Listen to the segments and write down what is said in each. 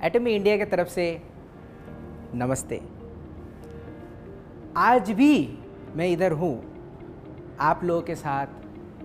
एटमी India की तरफ से नमस्ते। आज भी मैं इधर हूँ आप लोगों के साथ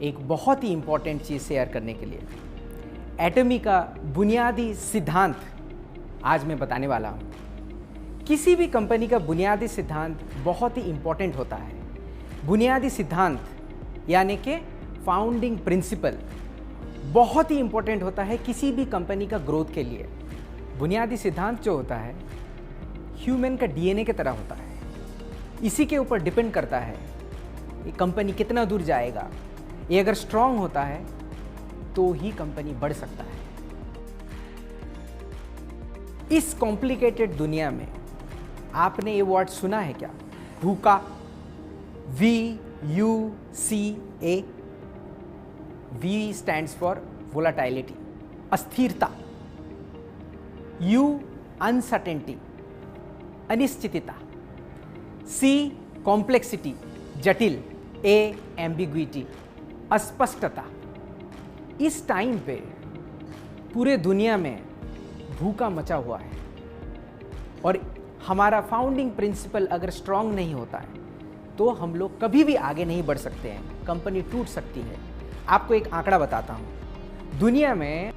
एक बहुत ही इम्पोर्टेंट चीज़ शेयर करने के लिए। एटमी का बुनियादी सिद्धांत आज मैं बताने वाला हूँ। किसी भी कंपनी का बुनियादी सिद्धांत बहुत ही इम्पोर्टेंट होता है। बुनियादी सिद्धांत यानी कि फाउंडिंग प्रिंसिपल बहुत ही इम्पोर्टेंट होता है किसी भी कंपनी का ग्रोथ के लिए। बुनियादी सिद्धांत जो होता है ह्यूमन का डीएनए की तरह होता है। इसी के ऊपर डिपेंड करता है ये कंपनी कितना दूर जाएगा। ये अगर स्ट्रांग होता है तो ही कंपनी बढ़ सकता है। इस कॉम्प्लिकेटेड दुनिया में आपने ये वर्ड सुना है क्या? VUCA, VUCA। V stands for volatility, अस्थिरता। U uncertainty, अनिश्चितता। C complexity, जटिल। A ambiguity, अस्पष्टता। इस टाइम पे पूरे दुनिया में भूखा मचा हुआ है और हमारा फाउंडिंग प्रिंसिपल अगर स्ट्रांग नहीं होता है तो हम लोग कभी भी आगे नहीं बढ़ सकते हैं। कंपनी टूट सकती है। आपको एक आंकड़ा बताता हूँ। दुनिया में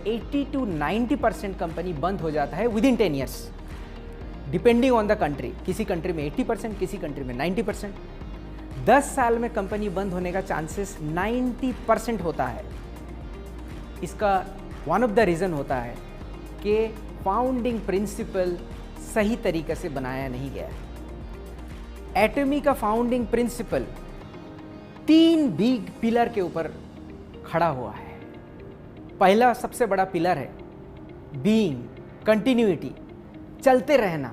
80 to 90% कंपनी बंद हो जाता है with in 10 years, depending on the country. किसी कंट्री में 80%, किसी कंट्री में 90%। 10 साल में कंपनी बंद होने का चांसेस 90% होता है। इसका वन ऑफ द रीज़न होता है कि फाउंडिंग प्रिंसिपल सही तरीके से बनाया नहीं गया है। एटमी का फाउंडिंग प्रिंसिपल 3 बिग पिलर के ऊपर खड़ा हुआ है। पहला सबसे बड़ा पिलर है बीइंग, कंटिन्यूटी, चलते रहना,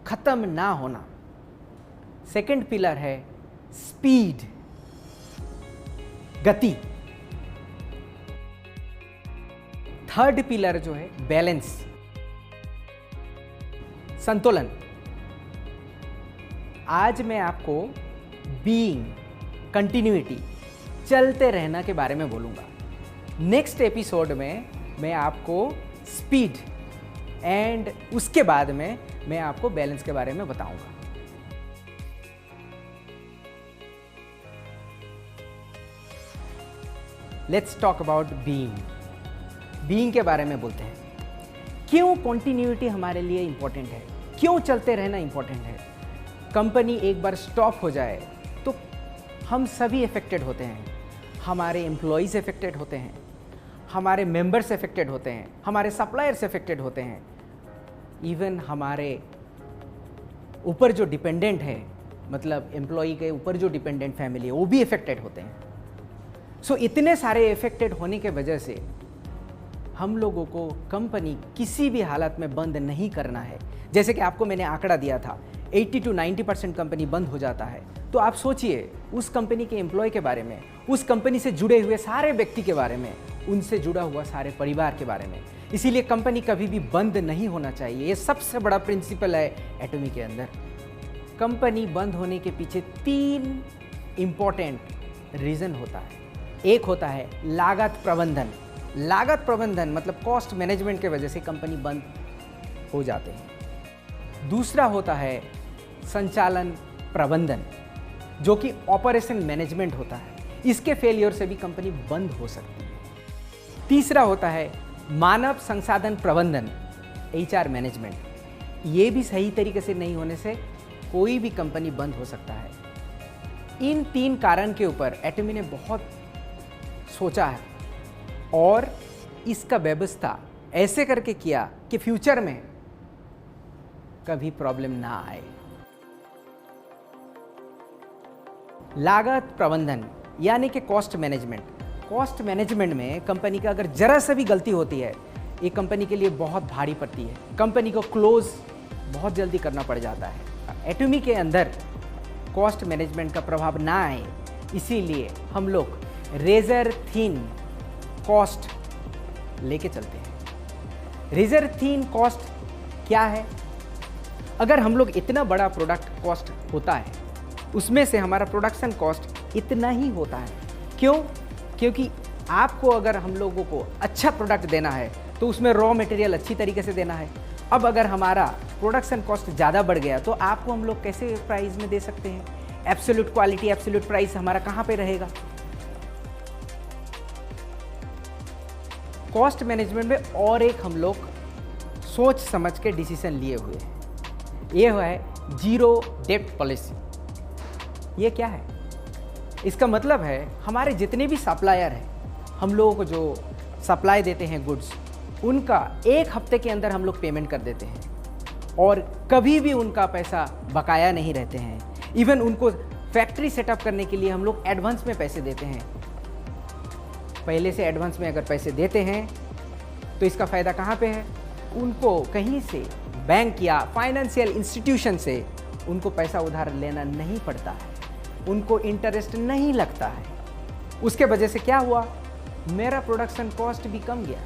खत्म ना होना। सेकंड पिलर है स्पीड, गति। थर्ड पिलर जो है बैलेंस, संतुलन। आज मैं आपको बीइंग, कंटिन्यूटी, चलते रहना के बारे में बोलूंगा। नेक्स्ट एपिसोड में मैं आपको स्पीड एंड उसके बाद में मैं आपको बैलेंस के बारे में बताऊंगा। Let's talk about being. Being के बारे में बोलते हैं। क्यों कॉन्टिन्यूटी हमारे लिए इंपॉर्टेंट है? क्यों चलते रहना इंपॉर्टेंट है? कंपनी एक बार स्टॉप हो जाए तो हम सभी इफेक्टेड होते हैं। हमारे एम्प्लॉइज इफेक्टेड होते हैं, हमारे मेंबर्स इफेक्टेड होते हैं, हमारे सप्लायर्स इफेक्टेड होते हैं, इवन हमारे ऊपर जो डिपेंडेंट है, मतलब एम्प्लॉई के ऊपर जो डिपेंडेंट फैमिली है वो भी इफेक्टेड होते हैं। सो इतने सारे इफेक्टेड होने के वजह से हम लोगों को कंपनी किसी भी हालत में बंद नहीं करना है। जैसे कि आपको मैंने आंकड़ा दिया था 80 to 90% कंपनी बंद हो जाता है। तो आप सोचिए उस कंपनी के एम्प्लॉय के बारे में, उस कंपनी से जुड़े हुए सारे व्यक्ति के बारे में, उनसे जुड़ा हुआ सारे परिवार के बारे में। इसीलिए कंपनी कभी भी बंद नहीं होना चाहिए। ये सबसे बड़ा प्रिंसिपल है एटमी के अंदर। कंपनी बंद होने के पीछे 3 इंपॉर्टेंट रीज़न होता है। एक होता है लागत प्रबंधन। लागत प्रबंधन मतलब कॉस्ट मैनेजमेंट के वजह से कंपनी बंद हो जाते हैं। दूसरा होता है संचालन प्रबंधन, जो कि ऑपरेशन मैनेजमेंट होता है। इसके फेलियर से भी कंपनी बंद हो सकती है। तीसरा होता है मानव संसाधन प्रबंधन, HR मैनेजमेंट। ये भी सही तरीके से नहीं होने से कोई भी कंपनी बंद हो सकता है। इन 3 कारण के ऊपर एटमी ने बहुत सोचा है और इसका व्यवस्था ऐसे करके किया कि फ्यूचर में कभी प्रॉब्लम ना आए। लागत प्रबंधन यानी कि कॉस्ट मैनेजमेंट। कॉस्ट मैनेजमेंट में कंपनी का अगर जरा सा भी गलती होती है, ये कंपनी के लिए बहुत भारी पड़ती है। कंपनी को क्लोज बहुत जल्दी करना पड़ जाता है। एटमी के अंदर कॉस्ट मैनेजमेंट का प्रभाव ना आए, इसीलिए हम लोग रेजर थिन कॉस्ट लेके चलते हैं। रेजर थिन कॉस्ट क्या है? अगर हम लोग इतना बड़ा प्रोडक्ट कॉस्ट होता है उसमें से हमारा प्रोडक्शन कॉस्ट इतना ही होता है। क्यों? क्योंकि आपको अगर हम लोगों को अच्छा प्रोडक्ट देना है तो उसमें रॉ मटेरियल अच्छी तरीके से देना है। अब अगर हमारा प्रोडक्शन कॉस्ट ज़्यादा बढ़ गया तो आपको हम लोग कैसे प्राइस में दे सकते हैं? एब्सोल्यूट क्वालिटी, एब्सोल्यूट प्राइस हमारा कहाँ पे रहेगा? कॉस्ट मैनेजमेंट में और एक हम लोग सोच समझ के डिसीजन लिए हुए हैं, ये है जीरो डेब्ट पॉलिसी। ये क्या है? इसका मतलब है हमारे जितने भी सप्लायर हैं, हम लोगों को जो सप्लाई देते हैं गुड्स, उनका 1 हफ्ते के अंदर हम लोग पेमेंट कर देते हैं और कभी भी उनका पैसा बकाया नहीं रहते हैं। इवन उनको फैक्ट्री सेटअप करने के लिए हम लोग एडवांस में पैसे देते हैं। पहले से एडवांस में अगर पैसे देते हैं तो इसका फ़ायदा कहाँ पे है? उनको कहीं से बैंक या फाइनेंशियल इंस्टीट्यूशन से उनको पैसा उधार लेना नहीं पड़ता है, उनको इंटरेस्ट नहीं लगता है। उसके वजह से क्या हुआ? मेरा प्रोडक्शन कॉस्ट भी कम गया।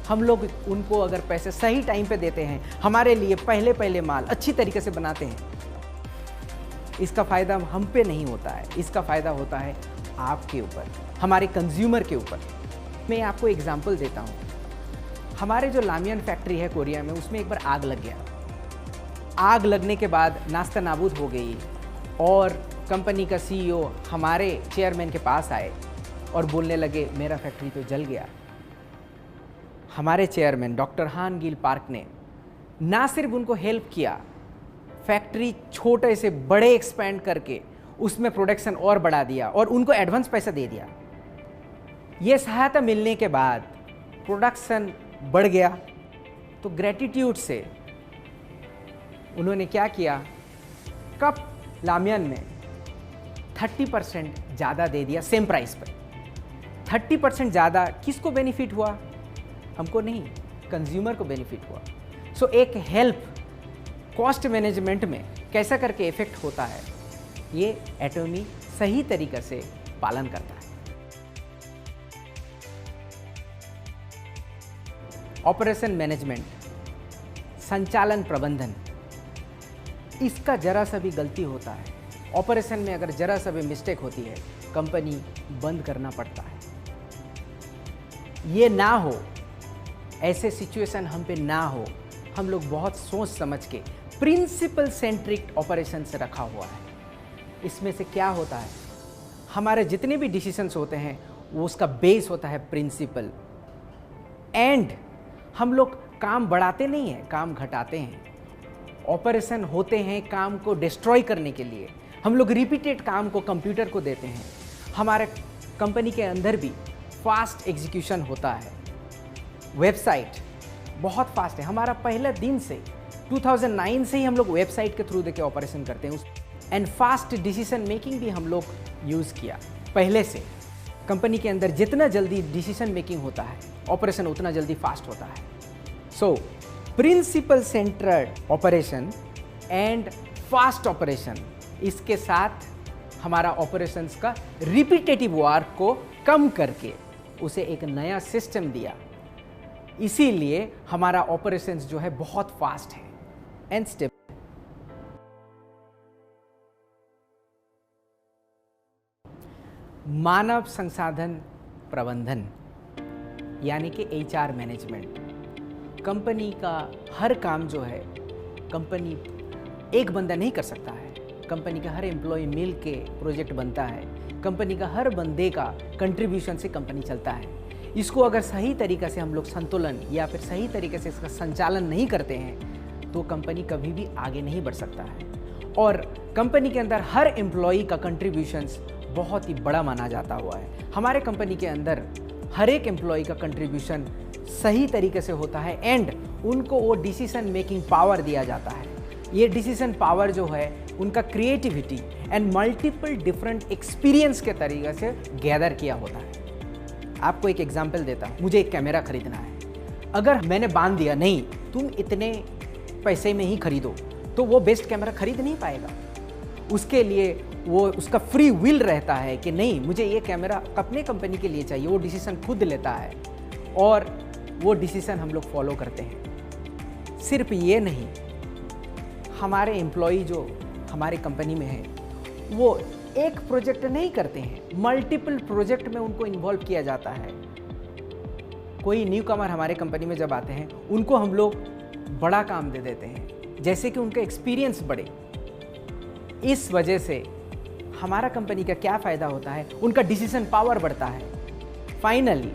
हम लोग उनको अगर पैसे सही टाइम पे देते हैं, हमारे लिए पहले माल अच्छी तरीके से बनाते हैं, इसका फ़ायदा हम पे नहीं होता है, इसका फ़ायदा होता है आपके ऊपर, हमारे कंज्यूमर के ऊपर। मैं आपको एग्जांपल देता हूँ। हमारे जो लामियन फैक्ट्री है कोरिया में, उसमें एक बार आग लग गया। आग लगने के बाद नास्ता नाबूद हो गई और कंपनी का CEO हमारे चेयरमैन के पास आए और बोलने लगे मेरा फैक्ट्री तो जल गया। हमारे चेयरमैन डॉक्टर हान गिल पार्क ने ना सिर्फ उनको हेल्प किया, फैक्ट्री छोटे से बड़े एक्सपेंड करके उसमें प्रोडक्शन और बढ़ा दिया और उनको एडवांस पैसा दे दिया। ये सहायता मिलने के बाद प्रोडक्शन बढ़ गया, तो ग्रेटिट्यूड से उन्होंने क्या किया? कप लामियन में 30% ज़्यादा दे दिया सेम प्राइस पर। 30% ज़्यादा किसको बेनिफिट हुआ? हमको नहीं, कंज्यूमर को बेनिफिट हुआ। सो एक हेल्प कॉस्ट मैनेजमेंट में कैसा करके इफेक्ट होता है, ये एटॉमी सही तरीके से पालन करता है। ऑपरेशन मैनेजमेंट, संचालन प्रबंधन, इसका जरा सा भी गलती होता है, ऑपरेशन में अगर जरा सा भी मिस्टेक होती है, कंपनी बंद करना पड़ता है। ये ना हो, ऐसे सिचुएशन हम पे ना हो, हम लोग बहुत सोच समझ के प्रिंसिपल सेंट्रिक ऑपरेशन से रखा हुआ है। इसमें से क्या होता है? हमारे जितने भी डिसीजंस होते हैं वो उसका बेस होता है प्रिंसिपल। एंड हम लोग काम बढ़ाते नहीं हैं, काम घटाते हैं। ऑपरेशन होते हैं काम को डिस्ट्रॉय करने के लिए। हम लोग रिपीटेड काम को कंप्यूटर को देते हैं। हमारे कंपनी के अंदर भी फास्ट एग्जीक्यूशन होता है। वेबसाइट बहुत फास्ट है। हमारा पहले दिन से 2009 से ही हम लोग वेबसाइट के थ्रू देके ऑपरेशन करते हैं। एंड फास्ट डिसीजन मेकिंग भी हम लोग यूज़ किया पहले से। कंपनी के अंदर जितना जल्दी डिसीजन मेकिंग होता है, ऑपरेशन उतना जल्दी फास्ट होता है। So principal centred operation and fast operation, इसके साथ हमारा ऑपरेशंस का रिपीटेटिव वर्क को कम करके उसे एक नया सिस्टम दिया। इसीलिए हमारा ऑपरेशंस जो है बहुत फास्ट है एंड स्टेबल। मानव संसाधन प्रबंधन यानी कि HR मैनेजमेंट। कंपनी का हर काम जो है कंपनी एक बंदा नहीं कर सकता है। कंपनी का हर एम्प्लॉय मिल के प्रोजेक्ट बनता है। कंपनी का हर बंदे का कंट्रीब्यूशन से कंपनी चलता है। इसको अगर सही तरीक़े से हम लोग संतुलन या फिर सही तरीके से इसका संचालन नहीं करते हैं तो कंपनी कभी भी आगे नहीं बढ़ सकता है। और कंपनी के अंदर हर एम्प्लॉय का कंट्रीब्यूशंस बहुत ही बड़ा माना जाता हुआ है। हमारे कंपनी के अंदर हर एक एम्प्लॉय का कंट्रीब्यूशन सही तरीके से होता है एंड उनको वो डिसीजन मेकिंग पावर दिया जाता है। ये डिसीजन पावर जो है उनका creativity and multiple different experience के तरीके से गैदर किया होता है। आपको एक एग्जांपल देता हूँ। मुझे एक कैमरा खरीदना है। अगर मैंने बांध दिया नहीं तुम इतने पैसे में ही खरीदो, तो वो बेस्ट कैमरा खरीद नहीं पाएगा। उसके लिए वो उसका फ्री विल रहता है कि नहीं मुझे ये कैमरा अपने कंपनी के लिए चाहिए। वो डिसीजन खुद लेता है और वो डिसीजन हम लोग फॉलो करते हैं। सिर्फ ये नहीं, हमारे एम्प्लॉई जो हमारे कंपनी में है वो एक प्रोजेक्ट नहीं करते हैं, मल्टीपल प्रोजेक्ट में उनको इन्वॉल्व किया जाता है। कोई न्यू कमर हमारे कंपनी में जब आते हैं, उनको हम लोग बड़ा काम दे देते हैं, जैसे कि उनका एक्सपीरियंस बढ़े। इस वजह से हमारा कंपनी का क्या फ़ायदा होता है, उनका डिसीजन पावर बढ़ता है। फाइनली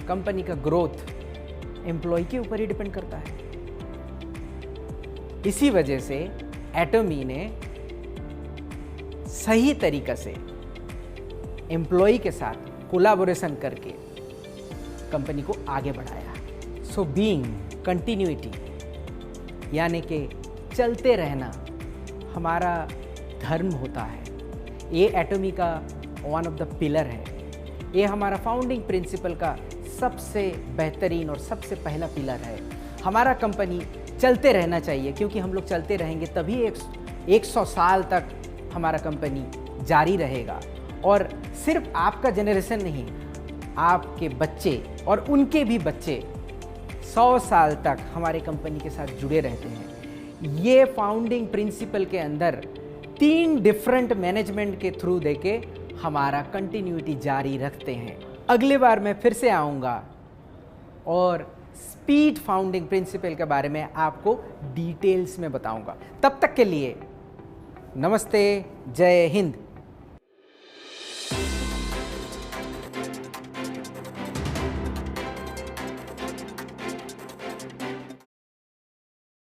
कंपनी का ग्रोथ एम्प्लॉय के ऊपर ही डिपेंड करता है। इसी वजह से एटमी ने सही तरीका से एम्प्लॉय के साथ कोलैबोरेशन करके कंपनी को आगे बढ़ाया। सो बीइंग कंटिन्यूटी, यानी कि चलते रहना हमारा धर्म होता है। ये एटमी का वन ऑफ द पिलर है। ये हमारा फाउंडिंग प्रिंसिपल का सबसे बेहतरीन और सबसे पहला पिलर है। हमारा कंपनी चलते रहना चाहिए, क्योंकि हम लोग चलते रहेंगे तभी 100 साल तक हमारा कंपनी जारी रहेगा। और सिर्फ आपका जनरेशन नहीं, आपके बच्चे और उनके भी बच्चे 100 साल तक हमारे कंपनी के साथ जुड़े रहते हैं। ये फाउंडिंग प्रिंसिपल के अंदर 3 डिफरेंट मैनेजमेंट के थ्रू देके हमारा कंटिन्यूटी जारी रखते हैं। अगली बार मैं फिर से आऊँगा और स्पीड फाउंडिंग प्रिंसिपल के बारे में आपको डिटेल्स में बताऊंगा। तब तक के लिए नमस्ते, जय हिंद।